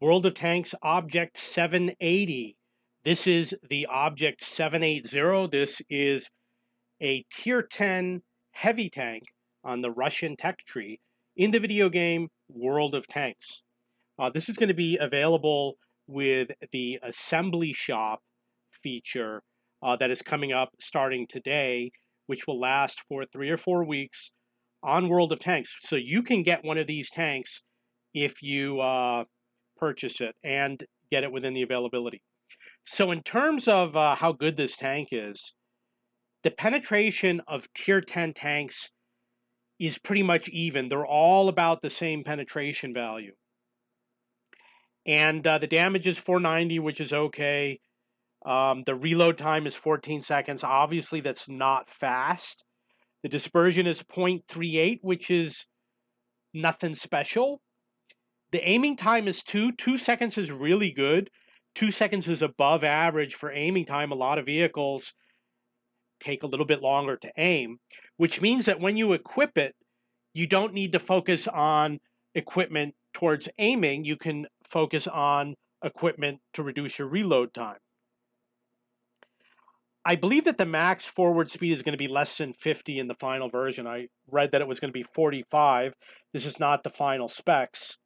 World of Tanks Object 780. This is the Object 780. This is a Tier 10 heavy tank on the Russian tech tree in the video game World of Tanks. This is going to be available with the assembly shop feature that is coming up starting today, which will last for 3 or 4 weeks on World of Tanks. So you can get one of these tanks if you purchase it and get it within the availability. So in terms of how good this tank is, the penetration of tier 10 tanks is pretty much even. They're all about the same penetration value. And the damage is 490, which is okay. The reload time is 14 seconds. Obviously, that's not fast. The dispersion is 0.38, which is nothing special. The aiming time is 2. 2 seconds is really good. 2 seconds is above average for aiming time. A lot of vehicles take a little bit longer to aim, which means that when you equip it, you don't need to focus on equipment towards aiming. You can focus on equipment to reduce your reload time. I believe that the max forward speed is going to be less than 50 in the final version. I read that it was going to be 45. This is not the final specs.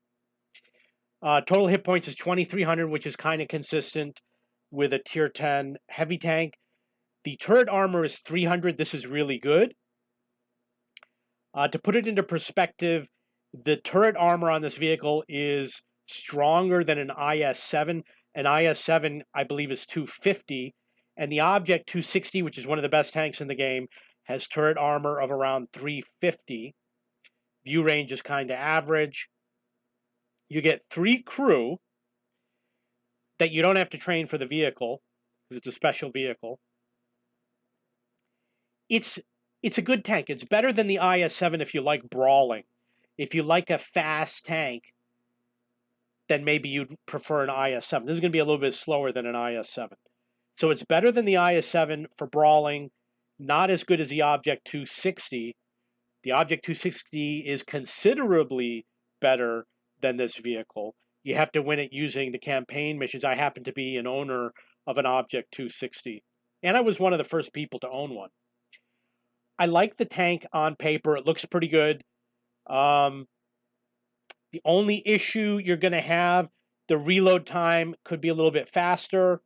Total hit points is 2,300, which is kind of consistent with a tier 10 heavy tank. The turret armor is 300. This is really good. To put it into perspective, the turret armor on this vehicle is stronger than an IS-7. An IS-7, I believe, is 250. And the Object 260, which is one of the best tanks in the game, has turret armor of around 350. View range is kind of average. You get 3 crew that you don't have to train for the vehicle, because it's a special vehicle. It's a good tank. It's better than the IS-7 if you like brawling. If you like a fast tank, then maybe you'd prefer an IS-7. This is going to be a little bit slower than an IS-7. So it's better than the IS-7 for brawling, not as good as the Object 260. The Object 260 is considerably better than this vehicle. You have to win it using the campaign missions. I happen to be an owner of an Object 260, and I was one of the first people to own one. I like the tank on paper. It looks pretty good. The only issue you're going to have, the reload time could be a little bit faster.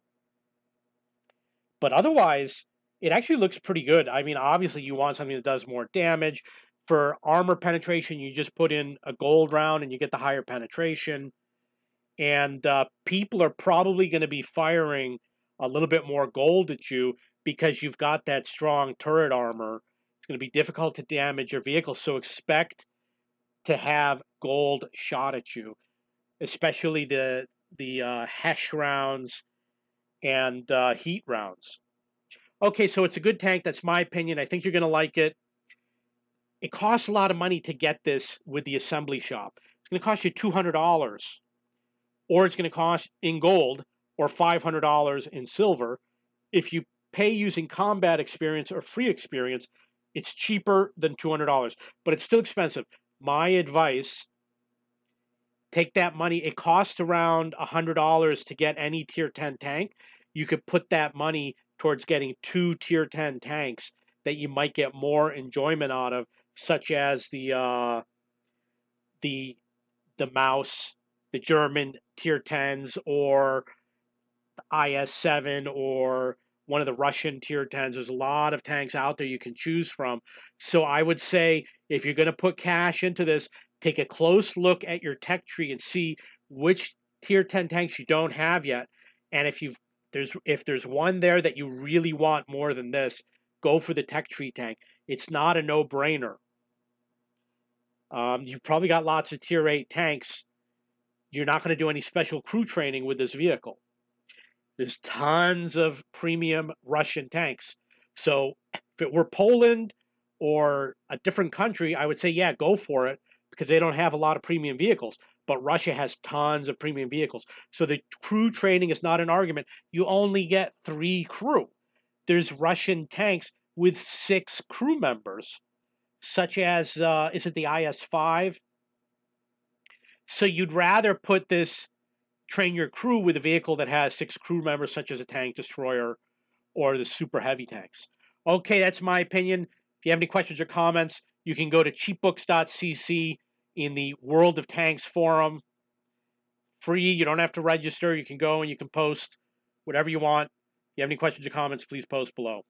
But otherwise, it actually looks pretty good. I mean, obviously, you want something that does more damage. For armor penetration, you just put in a gold round and you get the higher penetration. And people are probably going to be firing a little bit more gold at you because you've got that strong turret armor. It's going to be difficult to damage your vehicle, so expect to have gold shot at you, especially the HESH rounds and heat rounds. Okay, so it's a good tank. That's my opinion. I think you're going to like it. It costs a lot of money to get this with the assembly shop. It's going to cost you $200, or it's going to cost in gold, or $500 in silver. If you pay using combat experience or free experience, it's cheaper than $200, but it's still expensive. My advice, take that money. It costs around $100 to get any tier 10 tank. You could put that money towards getting 2 tier 10 tanks that you might get more enjoyment out of, such as the Maus, the German tier 10s, or the IS-7, or one of the Russian tier 10s. There's a lot of tanks out there you can choose from. So I would say, if you're going to put cash into this, take a close look at your tech tree and see which tier 10 tanks you don't have yet. And if there's one there that you really want more than this, go for the tech tree tank. It's not a no-brainer. You've probably got lots of tier 8 tanks. You're not going to do any special crew training with this vehicle. There's tons of premium Russian tanks. So if it were Poland or a different country, I would say, yeah, go for it, because they don't have a lot of premium vehicles. But Russia has tons of premium vehicles. So the crew training is not an argument. You only get 3 crew. There's Russian tanks with 6 crew members, such as, is it the IS-5? So you'd rather put this train your crew with a vehicle that has 6 crew members, such as a tank destroyer or the super heavy tanks. Okay, that's my opinion. If you have any questions or comments, you can go to cheapbooks.cc in the World of Tanks forum. Free, you don't have to register. You can go and you can post whatever you want. If you have any questions or comments, please post below.